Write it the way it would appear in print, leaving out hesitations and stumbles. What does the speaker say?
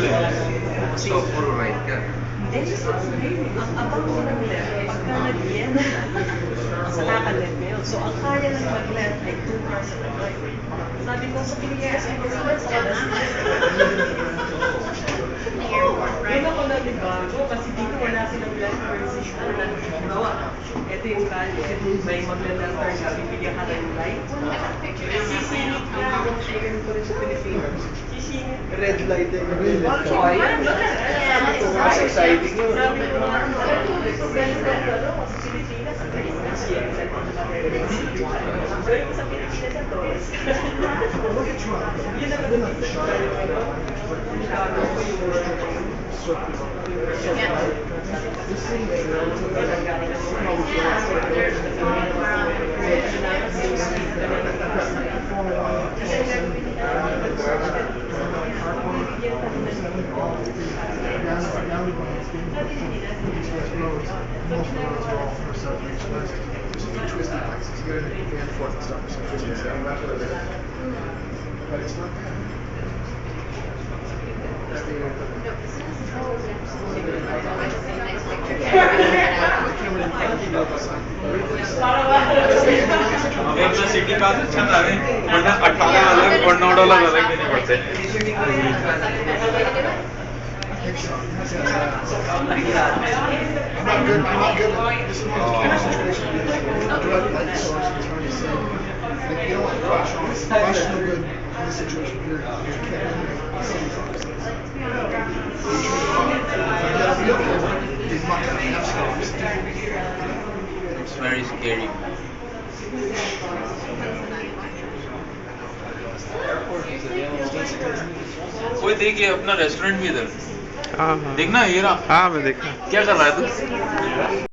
So, puro right ka. Eh, ang abang ko ng left, pagka nag-yellow na, saka ka-left ngayon. So, ang kaya lang mag-left ay 2 cars at a right. Sabi ko, sa Pilipinas, ay gusto mo sa oras na. Doon ako nalibago kasi dito wala silang left turn system na gawa. Ito yung kalye, may magla-left turn ka, bibigyan ka ng right. Sisingit ka, ganun ko rin sa Pilipinas. Sisingit. Red light din. Oh, ayan. Sabi ko, mas exciting yun. Sabi ko, ganun sa Pilipinas, ang Pilipinas, sa Pilipinas, ang dollars. Yun ang But it's not bad. अपना सिटी पास अच्छा था नहीं वरना 18 अलग और 9 डॉलर अलग देने पड़ते हैं I'm not good. This is one of those situations. I do like the source. It's hard to say. Like, you don't want to rush. Rush no good in this situation. You can't eliminate the same process. It's very scary कोई देखिए अपना रेस्टोरेंट भी इधर हाँ हाँ देखना ये रहा हाँ मैं देखा क्या कर रहा है तू